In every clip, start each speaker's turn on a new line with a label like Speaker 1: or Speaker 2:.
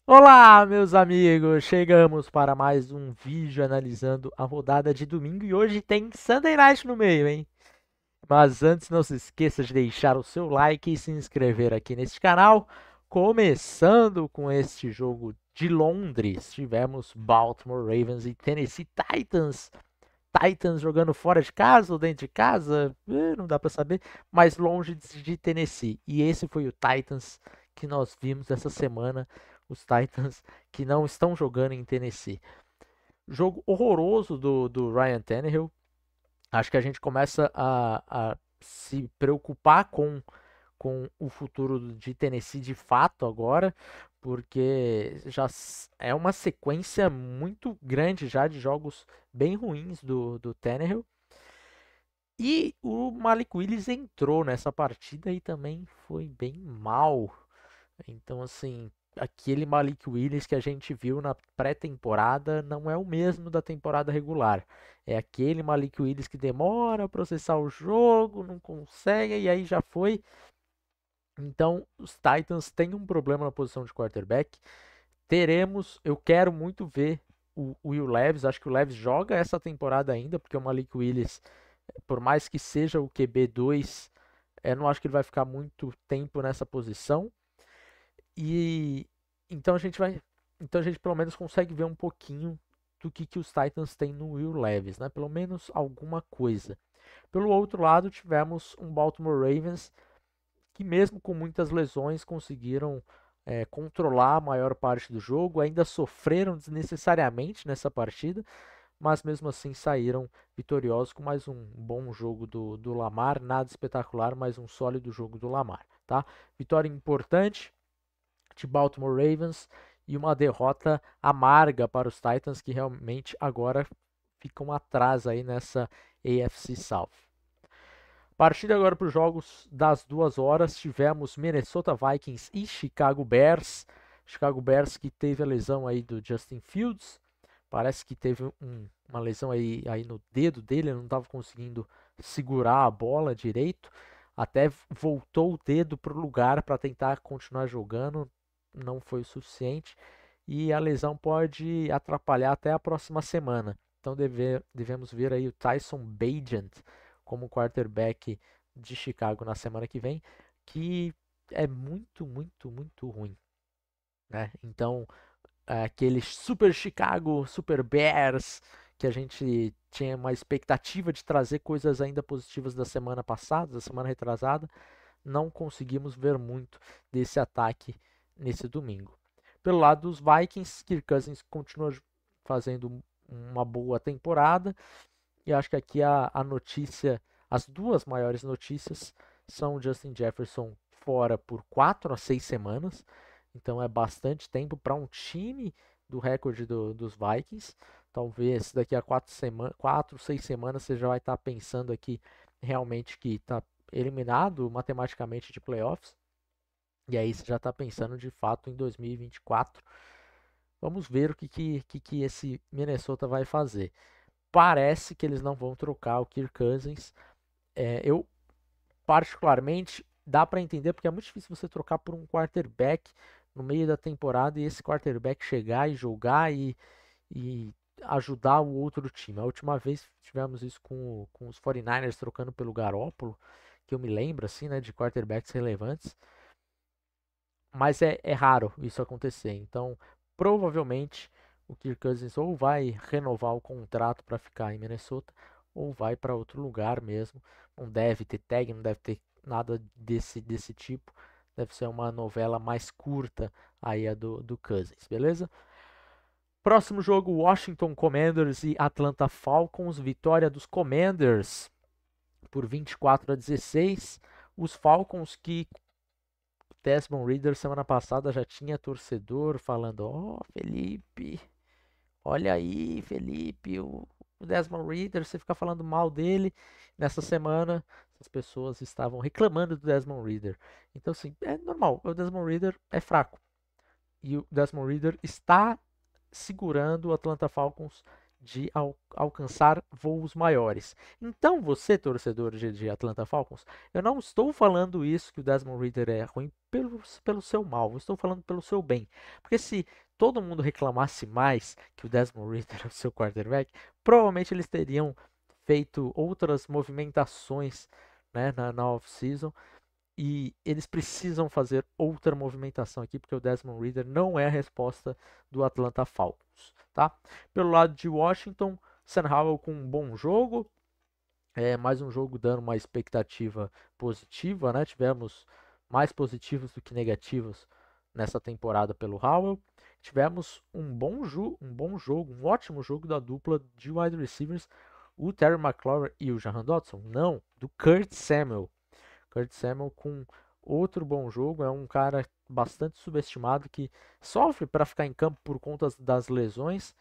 Speaker 1: Olá, meus amigos! Chegamos para mais um vídeo analisando a rodada de domingo e hoje tem Sunday Night no meio, hein? Mas antes, não se esqueça de deixar o seu like e se inscrever aqui neste canal. Começando com este jogo de Londres, tivemos Baltimore Ravens e Tennessee Titans. Titans jogando fora de casa ou dentro de casa, não dá para saber, mas longe de Tennessee. E esse foi o Titans que nós vimos essa semana, os Titans que não estão jogando em Tennessee. Jogo horroroso do Ryan Tannehill. Acho que a gente começa a se preocupar com o futuro de Tennessee de fato agora, porque já é uma sequência muito grande já de jogos bem ruins do Tannehill. E o Malik Willis entrou nessa partida e também foi bem mal. Então, assim, aquele Malik Willis que a gente viu na pré-temporada não é o mesmo da temporada regular. É aquele Malik Willis que demora a processar o jogo, não consegue, e aí já foi. Então, os Titans têm um problema na posição de quarterback. Eu quero muito ver o Will Levis. Acho que o Levis joga essa temporada ainda, porque o Malik Willis, por mais que seja o QB2, eu não acho que ele vai ficar muito tempo nessa posição. E então a gente vai, então a gente pelo menos consegue ver um pouquinho do que os Titans têm no Will Levis, né? Pelo menos alguma coisa. Pelo outro lado, tivemos um Baltimore Ravens que mesmo com muitas lesões conseguiram controlar a maior parte do jogo, ainda sofreram desnecessariamente nessa partida, mas mesmo assim saíram vitoriosos com mais um bom jogo do Lamar, nada espetacular, mas um sólido jogo do Lamar, tá? Vitória importante de Baltimore Ravens e uma derrota amarga para os Titans que realmente agora ficam atrás aí nessa AFC South. Partida agora para os jogos das 2 horas, tivemos Minnesota Vikings e Chicago Bears. Chicago Bears que teve a lesão aí do Justin Fields, parece que teve uma lesão aí no dedo dele, ele não estava conseguindo segurar a bola direito, até voltou o dedo para o lugar para tentar continuar jogando, não foi o suficiente e a lesão pode atrapalhar até a próxima semana. Então devemos ver aí o Tyson Bagent como quarterback de Chicago na semana que vem, que é muito, muito, muito ruim, né? Então, aquele Super Chicago, Super Bears, que a gente tinha uma expectativa de trazer coisas ainda positivas da semana passada, da semana retrasada, não conseguimos ver muito desse ataque nesse domingo. Pelo lado dos Vikings, Kirk Cousins continua fazendo uma boa temporada. E acho que aqui a notícia, as duas maiores notícias são o Justin Jefferson fora por 4 a 6 semanas. Então é bastante tempo para um time do recorde dos Vikings. Talvez daqui a 4, 6 semanas você já vai estar pensando aqui realmente que está eliminado matematicamente de playoffs. E aí você já está pensando de fato em 2024. Vamos ver o que esse Minnesota vai fazer. Parece que eles não vão trocar o Kirk Cousins. Eu, particularmente, dá para entender porque é muito difícil você trocar por um quarterback no meio da temporada e esse quarterback chegar e jogar e ajudar o outro time. A última vez tivemos isso com os 49ers trocando pelo Garoppolo, que eu me lembro, assim, né, de quarterbacks relevantes. Mas é raro isso acontecer. Então, provavelmente, o Kirk Cousins ou vai renovar o contrato para ficar em Minnesota ou vai para outro lugar mesmo. Não deve ter tag, não deve ter nada desse tipo. Deve ser uma novela mais curta aí a do Cousins, beleza? Próximo jogo, Washington Commanders e Atlanta Falcons. Vitória dos Commanders por 24 a 16. Os Falcons que Desmond Reader semana passada já tinha torcedor falando: Ó, Felipe, olha aí, Felipe, o Desmond Reader, você fica falando mal dele. Nessa semana, as pessoas estavam reclamando do Desmond Reader. Então, assim, é normal, o Desmond Reader é fraco. E o Desmond Reader está segurando o Atlanta Falcons de alcançar voos maiores. Então, você, torcedor de Atlanta Falcons, eu não estou falando isso que o Desmond Ridder é ruim pelo seu mal, eu estou falando pelo seu bem. Porque se todo mundo reclamasse mais que o Desmond Ridder é o seu quarterback, provavelmente eles teriam feito outras movimentações, né, na off-season, e eles precisam fazer outra movimentação aqui, porque o Desmond Ridder não é a resposta do Atlanta Falcons, tá? Pelo lado de Washington, Sam Howell com um bom jogo, mais um jogo dando uma expectativa positiva, né? Tivemos mais positivos do que negativos nessa temporada pelo Howell. Tivemos um bom jogo, um ótimo jogo da dupla de wide receivers, o Terry McLaurin e o Jahan Dotson. Não, do Kurt Samuel. Kurt Samuel com outro bom jogo, é um cara bastante subestimado que sofre para ficar em campo por conta das lesões,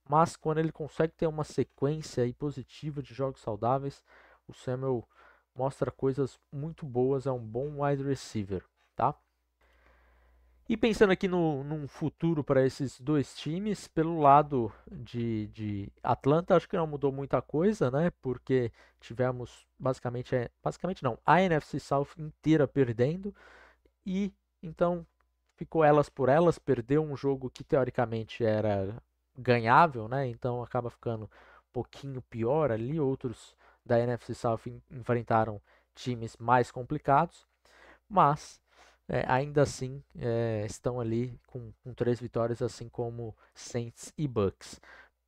Speaker 1: mas quando ele consegue ter uma sequência aí positiva de jogos saudáveis, o Samuel mostra coisas muito boas, é um bom wide receiver, tá? E pensando aqui num futuro para esses dois times, pelo lado de Atlanta, acho que não mudou muita coisa, né? Porque tivemos basicamente não, a NFC South inteira perdendo e então ficou elas por elas, perdeu um jogo que teoricamente era ganhável, né? Então acaba ficando um pouquinho pior ali. Outros da NFC South enfrentaram times mais complicados, mas ainda assim estão ali com 3 vitórias, assim como Saints e Bucks.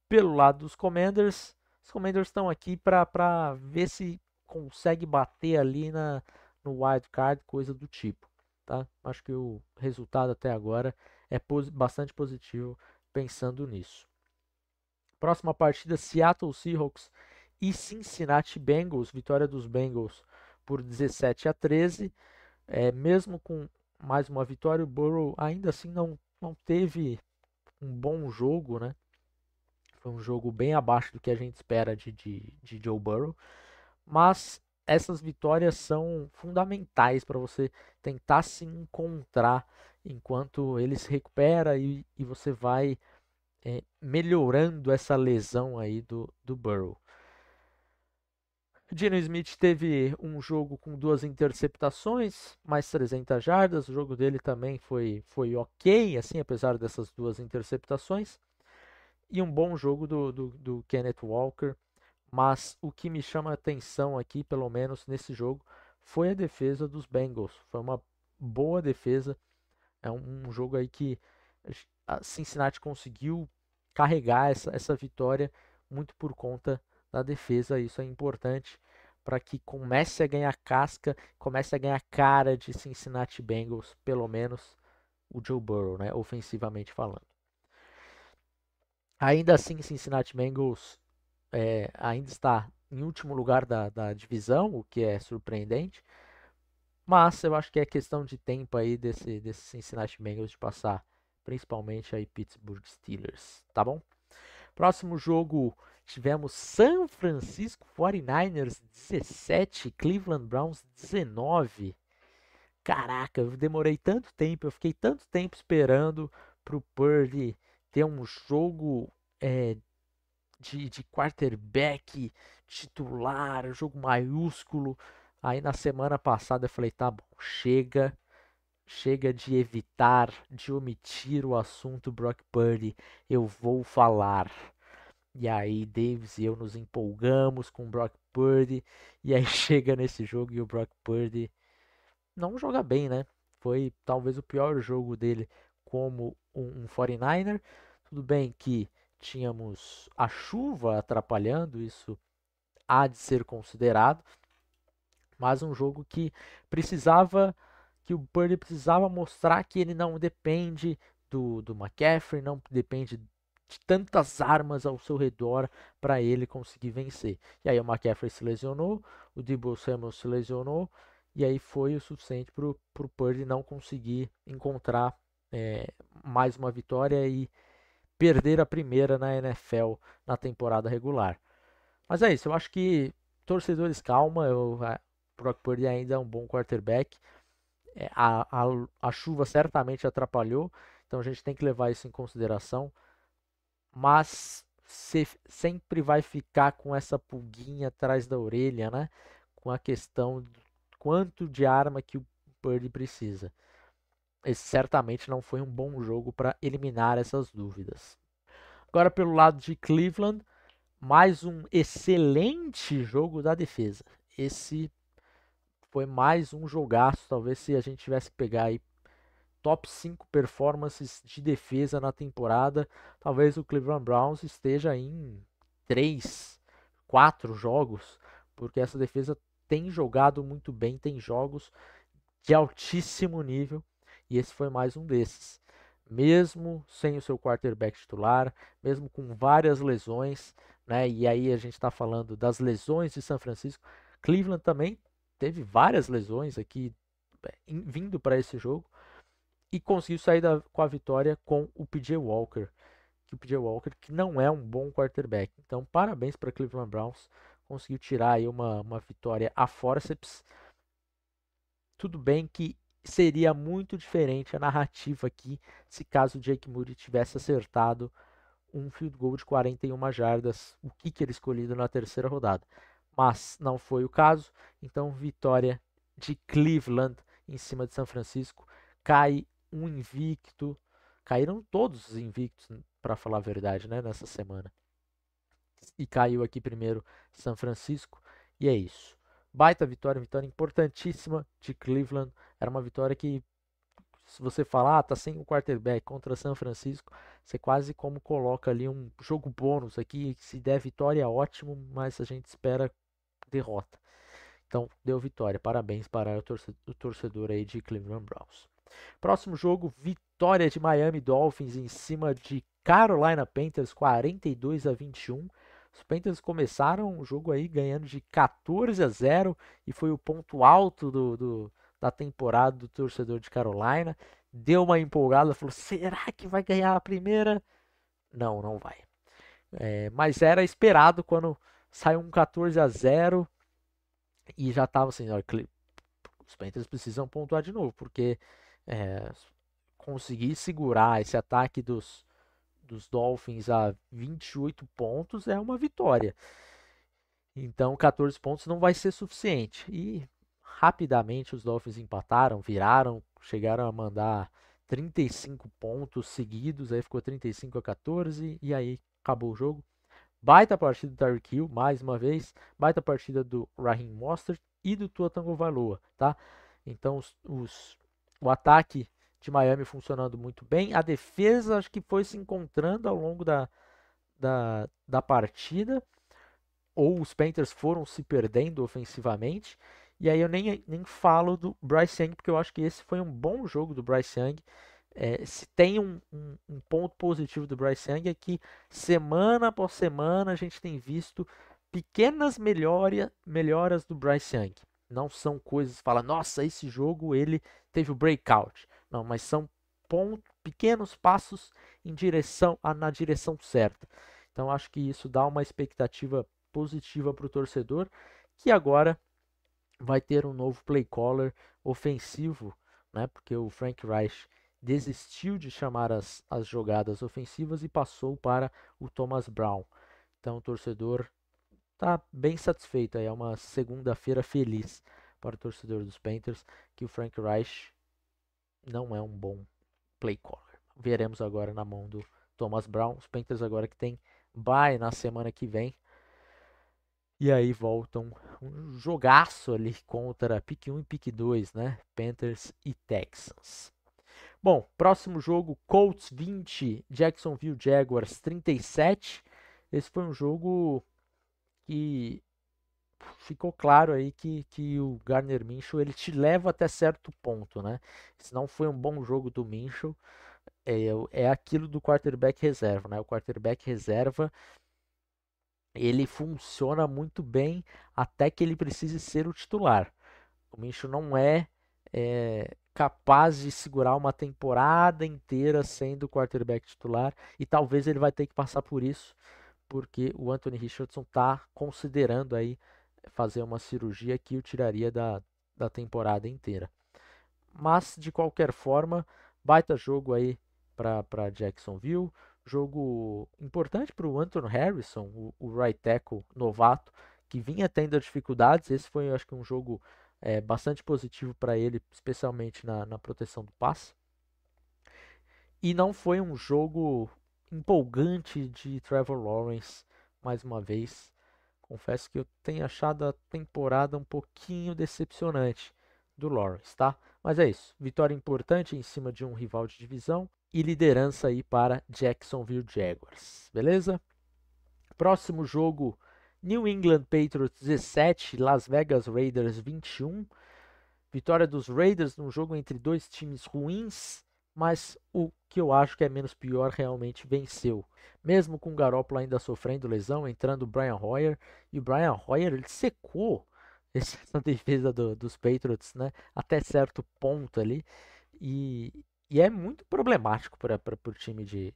Speaker 1: Pelo lado dos Commanders, os Commanders estão aqui para ver se consegue bater ali no wild card, coisa do tipo. Tá? Acho que o resultado até agora é bastante positivo pensando nisso. Próxima partida, Seattle Seahawks e Cincinnati Bengals. Vitória dos Bengals por 17-13. Mesmo com mais uma vitória, o Burrow ainda assim não teve um bom jogo, né? Foi um jogo bem abaixo do que a gente espera de Joe Burrow. Mas essas vitórias são fundamentais para você tentar se encontrar enquanto ele se recupera e você vai melhorando essa lesão aí do Burrow. Geno Smith teve um jogo com 2 interceptações, mais 300 jardas. O jogo dele também foi ok, assim, apesar dessas 2 interceptações. E um bom jogo do Kenneth Walker. Mas o que me chama a atenção aqui, pelo menos nesse jogo, foi a defesa dos Bengals. Foi uma boa defesa. É um jogo aí que a Cincinnati conseguiu carregar essa vitória muito por conta da defesa. Isso é importante para que comece a ganhar casca, comece a ganhar cara de Cincinnati Bengals, pelo menos o Joe Burrow, né, ofensivamente falando. Ainda assim, Cincinnati Bengals ainda está em último lugar da divisão, o que é surpreendente. Mas eu acho que é questão de tempo aí desse Cincinnati Bengals de passar, principalmente aí Pittsburgh Steelers, tá bom? Próximo jogo, tivemos San Francisco 49ers 17, Cleveland Browns 19. Caraca, eu demorei tanto tempo, eu fiquei tanto tempo esperando pro Purdy ter um jogo de quarterback titular, um jogo maiúsculo. Aí na semana passada eu falei, tá bom, chega de evitar, de omitir o assunto Brock Purdy, eu vou falar. E aí Davis e eu nos empolgamos com o Brock Purdy, e aí chega nesse jogo e o Brock Purdy não joga bem, né? Foi talvez o pior jogo dele como um 49er. Tudo bem que tínhamos a chuva atrapalhando, isso há de ser considerado, mas um jogo que o Purdy precisava mostrar que ele não depende do McCaffrey, não depende de tantas armas ao seu redor para ele conseguir vencer. E aí o McCaffrey se lesionou, o Deebo Samuel se lesionou, e aí foi o suficiente para o Purdy não conseguir encontrar mais uma vitória e perder a primeira na NFL na temporada regular. Mas é isso, eu acho que torcedores, calma, Brock Purdy ainda é um bom quarterback. A chuva certamente atrapalhou, então a gente tem que levar isso em consideração. Mas você sempre vai ficar com essa pulguinha atrás da orelha, né? Com a questão do quanto de arma que o Purdy precisa. Esse certamente não foi um bom jogo para eliminar essas dúvidas. Agora, pelo lado de Cleveland, mais um excelente jogo da defesa. Esse foi mais um jogaço. Talvez se a gente tivesse que pegar aí top 5 performances de defesa na temporada, talvez o Cleveland Browns esteja em 3, 4 jogos, porque essa defesa tem jogado muito bem, tem jogos de altíssimo nível, e esse foi mais um desses. Mesmo sem o seu quarterback titular, mesmo com várias lesões, né? E aí a gente está falando das lesões de São Francisco. Cleveland também teve várias lesões aqui vindo para esse jogo e conseguiu sair com a vitória com o PJ Walker. Que o PJ Walker que não é um bom quarterback. Então, parabéns para Cleveland Browns. Conseguiu tirar aí uma vitória a forceps. Tudo bem que seria muito diferente a narrativa aqui se caso o Jake Moody tivesse acertado um field goal de 41 jardas, o kicker escolhido na terceira rodada. Mas não foi o caso, então vitória de Cleveland em cima de São Francisco. Cai um invicto, caíram todos os invictos, para falar a verdade, né, nessa semana. E caiu aqui primeiro São Francisco, e é isso. Baita vitória, vitória importantíssima de Cleveland. Era uma vitória que, se você falar, tá sem o quarterback contra São Francisco, você quase como coloca ali um jogo bônus aqui, se der vitória, ótimo, mas a gente espera derrota. Então, deu vitória. Parabéns para o torcedor aí de Cleveland Browns. Próximo jogo, vitória de Miami Dolphins em cima de Carolina Panthers, 42-21. Os Panthers começaram o jogo aí ganhando de 14-0 e foi o ponto alto da temporada do torcedor de Carolina. Deu uma empolgada, falou: será que vai ganhar a primeira? Não, não vai. Mas era esperado quando saiu um 14-0 e já estava assim: olha, os Panthers precisam pontuar de novo, porque conseguir segurar esse ataque dos Dolphins a 28 pontos é uma vitória. Então 14 pontos não vai ser suficiente. E rapidamente os Dolphins empataram, viraram, chegaram a mandar 35 pontos seguidos, aí ficou 35-14 e aí acabou o jogo. Baita partida do Tyreek Hill, mais uma vez. Baita partida do Raheem Mostert e do Tua Tagovailoa, tá? Então o ataque de Miami funcionando muito bem. A defesa acho que foi se encontrando ao longo da partida. Ou os Panthers foram se perdendo ofensivamente. E aí eu nem falo do Bryce Young, porque eu acho que esse foi um bom jogo do Bryce Young. Se tem um ponto positivo do Bryce Young é que semana após semana a gente tem visto pequenas melhoras do Bryce Young. Não são coisas que fala, nossa, esse jogo ele teve o breakout. Não, mas são pequenos passos na direção certa. Então acho que isso dá uma expectativa positiva para o torcedor, que agora vai ter um novo play caller ofensivo, né? Porque o Frank Reich desistiu de chamar as jogadas ofensivas e passou para o Thomas Brown. Então o torcedor está bem satisfeito. É uma segunda-feira feliz para o torcedor dos Panthers que o Frank Reich não é um bom play caller. Veremos agora na mão do Thomas Brown. Os Panthers agora que tem bye na semana que vem. E aí voltam um jogaço ali contra pick 1 e pick 2, né? Panthers e Texans. Bom, próximo jogo, Colts 20, Jacksonville Jaguars 37. Esse foi um jogo que ficou claro aí que o Gardner Minshew ele te leva até certo ponto, né? Se não foi um bom jogo do Minshew, é aquilo do quarterback reserva, né? O quarterback reserva ele funciona muito bem até que ele precise ser o titular. O Minshew não é capaz de segurar uma temporada inteira sendo o quarterback titular e talvez ele vai ter que passar por isso porque o Anthony Richardson está considerando aí fazer uma cirurgia que o tiraria da temporada inteira. Mas de qualquer forma, baita jogo aí para Jacksonville. Jogo importante para o Anton Harrison, o right tackle novato, que vinha tendo dificuldades. Esse foi, eu acho que, um jogo bastante positivo para ele, especialmente na proteção do passe. E não foi um jogo empolgante de Trevor Lawrence, mais uma vez. Confesso que eu tenho achado a temporada um pouquinho decepcionante do Lawrence, tá? Mas é isso. Vitória importante em cima de um rival de divisão e liderança aí para Jacksonville Jaguars, beleza? Próximo jogo, New England Patriots 17, Las Vegas Raiders 21. Vitória dos Raiders num jogo entre dois times ruins, mas o que eu acho que é menos pior realmente venceu. Mesmo com o Garoppolo ainda sofrendo lesão, entrando o Brian Hoyer, e o Brian Hoyer ele secou essa defesa dos Patriots, né, até certo ponto ali, e, e é muito problemático para o time de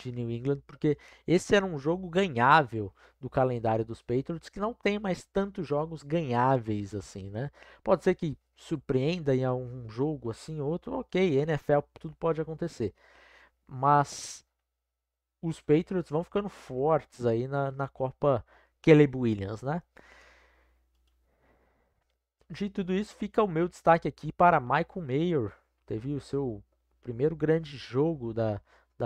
Speaker 1: New England, porque esse era um jogo ganhável do calendário dos Patriots, que não tem mais tantos jogos ganháveis assim, né? Pode ser que surpreenda em um jogo assim ou outro, ok, NFL, tudo pode acontecer. Mas os Patriots vão ficando fortes aí na Copa Caleb Williams, né? De tudo isso, fica o meu destaque aqui para Michael Mayer. Teve o seu primeiro grande jogo da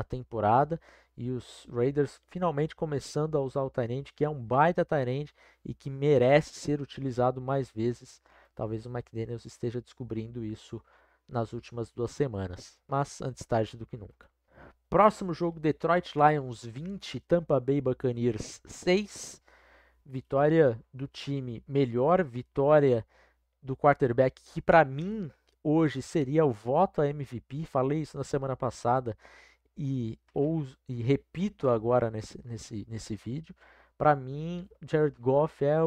Speaker 1: temporada e os Raiders finalmente começando a usar o tight end, que é um baita tight end e que merece ser utilizado mais vezes. Talvez o McDaniels esteja descobrindo isso nas últimas 2 semanas, mas antes tarde do que nunca. Próximo jogo, Detroit Lions 20, Tampa Bay Buccaneers 6. Vitória do time melhor, vitória do quarterback que para mim hoje seria o voto a MVP. Falei isso na semana passada e repito agora nesse vídeo. Para mim, Jared Goff é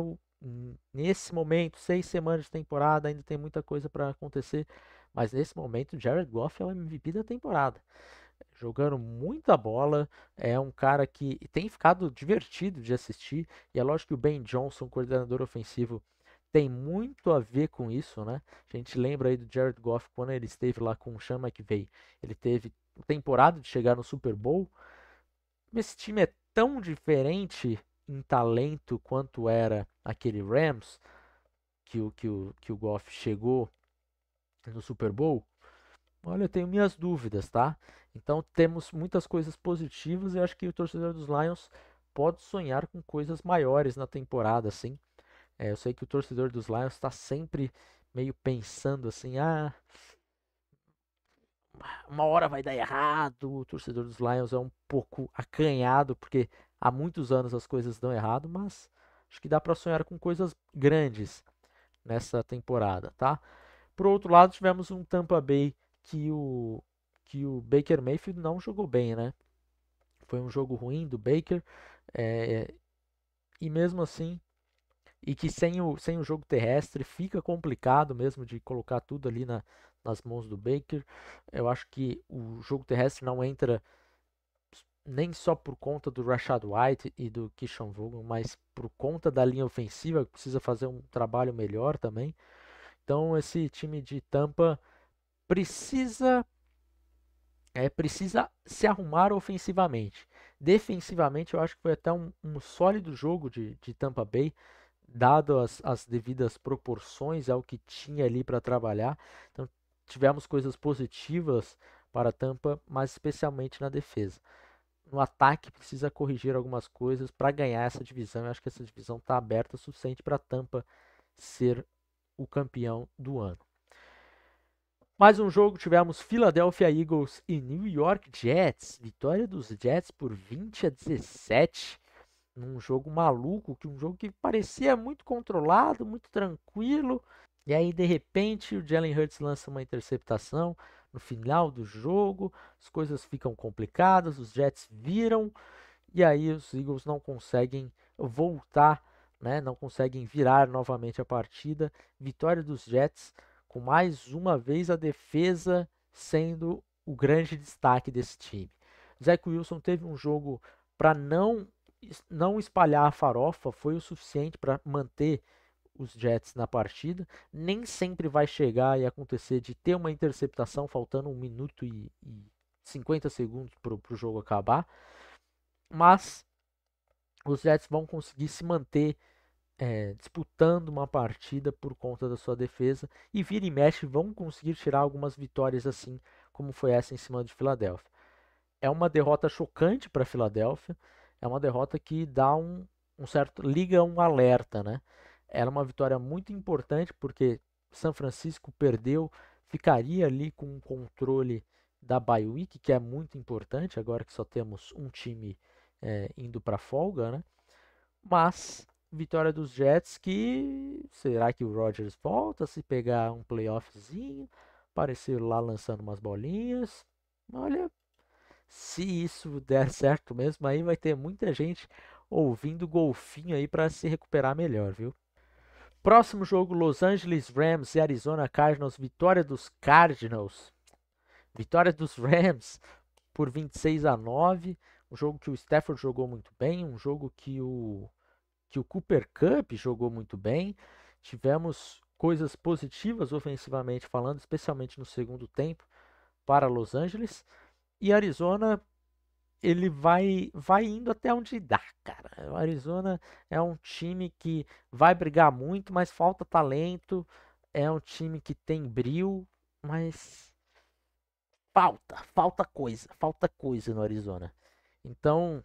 Speaker 1: nesse momento, 6 semanas de temporada, ainda tem muita coisa para acontecer, mas nesse momento, Jared Goff é o MVP da temporada. Jogando muita bola, é um cara que tem ficado divertido de assistir, e é lógico que o Ben Johnson, coordenador ofensivo, tem muito a ver com isso, né? A gente lembra aí do Jared Goff quando ele esteve lá com o Sean McVay. Ele teve temporada de chegar no Super Bowl. Esse time é tão diferente em talento quanto era aquele Rams que o Goff chegou no Super Bowl. Olha, eu tenho minhas dúvidas, tá? Então temos muitas coisas positivas e eu acho que o torcedor dos Lions pode sonhar com coisas maiores na temporada, assim. Eu sei que o torcedor dos Lions está sempre meio pensando assim, uma hora vai dar errado. O torcedor dos Lions é um pouco acanhado, porque há muitos anos as coisas dão errado, mas acho que dá para sonhar com coisas grandes nessa temporada, tá? Por outro lado, tivemos um Tampa Bay que o Baker Mayfield não jogou bem, né? Foi um jogo ruim do Baker, é, e mesmo assim e que sem o jogo terrestre fica complicado mesmo de colocar tudo ali nas mãos do Baker. Eu acho que o jogo terrestre não entra nem só por conta do Rashad White e do Keyshawn Vaughn, mas por conta da linha ofensiva, que precisa fazer um trabalho melhor também. Então esse time de Tampa precisa se arrumar ofensivamente. Defensivamente, eu acho que foi até um sólido jogo de Tampa Bay, dado as devidas proporções ao que tinha ali para trabalhar. Então, tivemos coisas positivas para Tampa, mas especialmente na defesa. No ataque, precisa corrigir algumas coisas para ganhar essa divisão. Eu acho que essa divisão está aberta o suficiente para Tampa ser o campeão do ano. Mais um jogo, tivemos Philadelphia Eagles e New York Jets. Vitória dos Jets por 20-17. Num jogo maluco, um jogo que parecia muito controlado, muito tranquilo. E aí, de repente, o Jalen Hurts lança uma interceptação no final do jogo. As coisas ficam complicadas, os Jets viram. E aí os Eagles não conseguem voltar, né? Não conseguem virar novamente a partida. Vitória dos Jets, com mais uma vez a defesa sendo o grande destaque desse time. Zach Wilson teve um jogo para não espalhar a farofa, foi o suficiente para manter os Jets na partida. Nem sempre vai chegar e acontecer de ter uma interceptação faltando 1 minuto e 50 segundos para o jogo acabar, mas os Jets vão conseguir se manter disputando uma partida por conta da sua defesa e vira e mexe vão conseguir tirar algumas vitórias assim como foi essa em cima de Filadélfia. É uma derrota chocante para Filadélfia, é uma derrota que dá um certo liga um alerta, né? Era uma vitória muito importante porque São Francisco perdeu, ficaria ali com o controle da bye week, que é muito importante agora que só temos um time indo para folga, né? Mas vitória dos Jets que será que o Rodgers volta se pegar um playoffzinho, aparecer lá lançando umas bolinhas? Olha, se isso der certo mesmo, aí vai ter muita gente ouvindo golfinho aí para se recuperar melhor, viu? Próximo jogo, Los Angeles Rams e Arizona Cardinals, vitória dos Cardinals. Vitória dos Rams por 26-9, um jogo que o Stafford jogou muito bem, um jogo que o Cooper Kupp jogou muito bem. Tivemos coisas positivas ofensivamente falando, especialmente no segundo tempo para Los Angeles. E Arizona, ele vai indo até onde dá, cara. O Arizona é um time que vai brigar muito, mas falta talento. É um time que tem brio, mas falta coisa no Arizona. Então,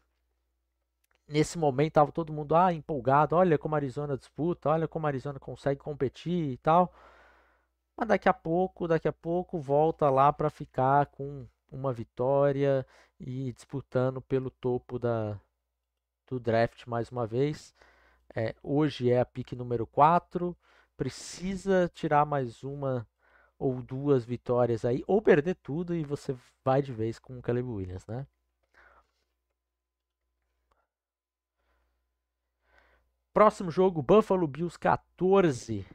Speaker 1: nesse momento estava todo mundo empolgado, olha como a Arizona disputa, olha como a Arizona consegue competir e tal. Mas daqui a pouco volta lá para ficar com uma vitória e disputando pelo topo do draft mais uma vez. Hoje é a pick número 4, precisa tirar mais uma ou duas vitórias aí, ou perder tudo e você vai de vez com o Caleb Williams, né? Próximo jogo, Buffalo Bills 14,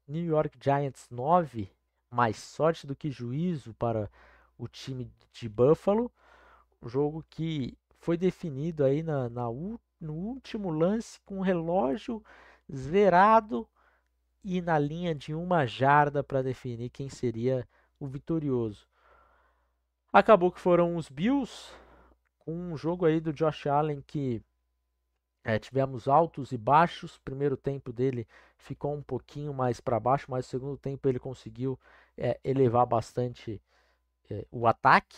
Speaker 1: New York Giants 9. Mais sorte do que juízo para o time de Buffalo. Um jogo que foi definido aí no último lance com o relógio zerado e na linha de uma jarda para definir quem seria o vitorioso. Acabou que foram os Bills, com um jogo aí do Josh Allen que tivemos altos e baixos. O primeiro tempo dele ficou um pouquinho mais para baixo, mas o segundo tempo ele conseguiu elevar bastante o ataque.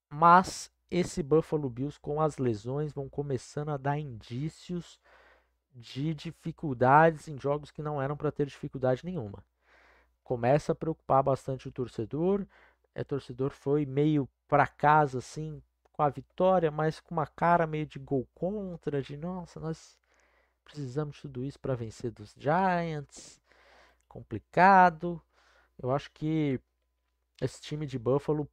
Speaker 1: Mas esse Buffalo Bills com as lesões vão começando a dar indícios de dificuldades em jogos que não eram para ter dificuldade nenhuma. Começa a preocupar bastante o torcedor. O torcedor foi meio para casa assim com a vitória, mas com uma cara meio de gol contra, de nossa, nós precisamos de tudo isso para vencer dos Giants. Complicado. Eu acho que esse time de Buffalo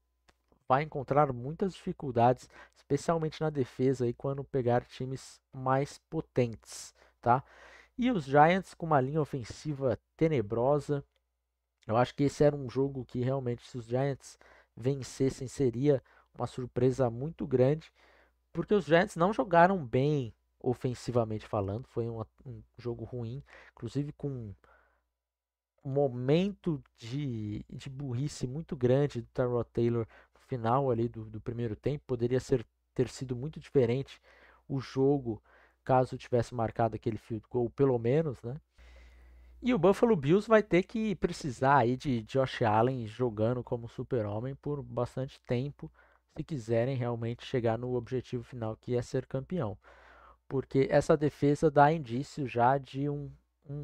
Speaker 1: vai encontrar muitas dificuldades, especialmente na defesa aí quando pegar times mais potentes, tá? E os Giants com uma linha ofensiva tenebrosa. Eu acho que esse era um jogo que realmente se os Giants vencessem seria uma surpresa muito grande, porque os Giants não jogaram bem ofensivamente falando, foi um jogo ruim, inclusive com um momento de burrice muito grande do Tyrod Taylor no final ali do primeiro tempo. Poderia ter sido muito diferente o jogo caso tivesse marcado aquele field goal, pelo menos, né? E o Buffalo Bills vai ter que precisar aí de Josh Allen jogando como super-homem por bastante tempo, se quiserem realmente chegar no objetivo final, que é ser campeão. Porque essa defesa dá indício já de um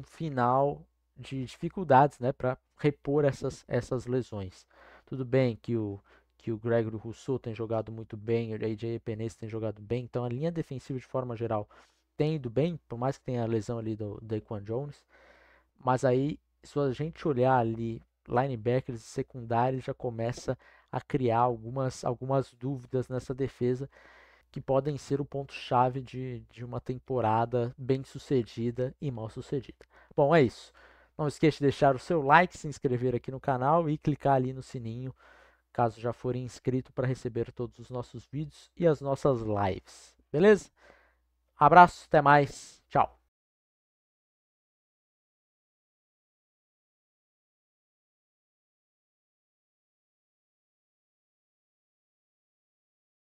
Speaker 1: final de dificuldades, né, para repor essas lesões. Tudo bem que o Gregory Rousseau tem jogado muito bem, o AJ Epenesa tem jogado bem, então a linha defensiva de forma geral tem ido bem, por mais que tenha a lesão ali do Daquan Jones. Mas aí, se a gente olhar ali, linebackers e secundários já começa a criar algumas dúvidas nessa defesa que podem ser o ponto-chave de uma temporada bem sucedida e mal sucedida. Bom, é isso. Não esqueça de deixar o seu like, se inscrever aqui no canal e clicar ali no sininho, caso já forem inscrito, para receber todos os nossos vídeos e as nossas lives. Beleza? Abraço, até mais.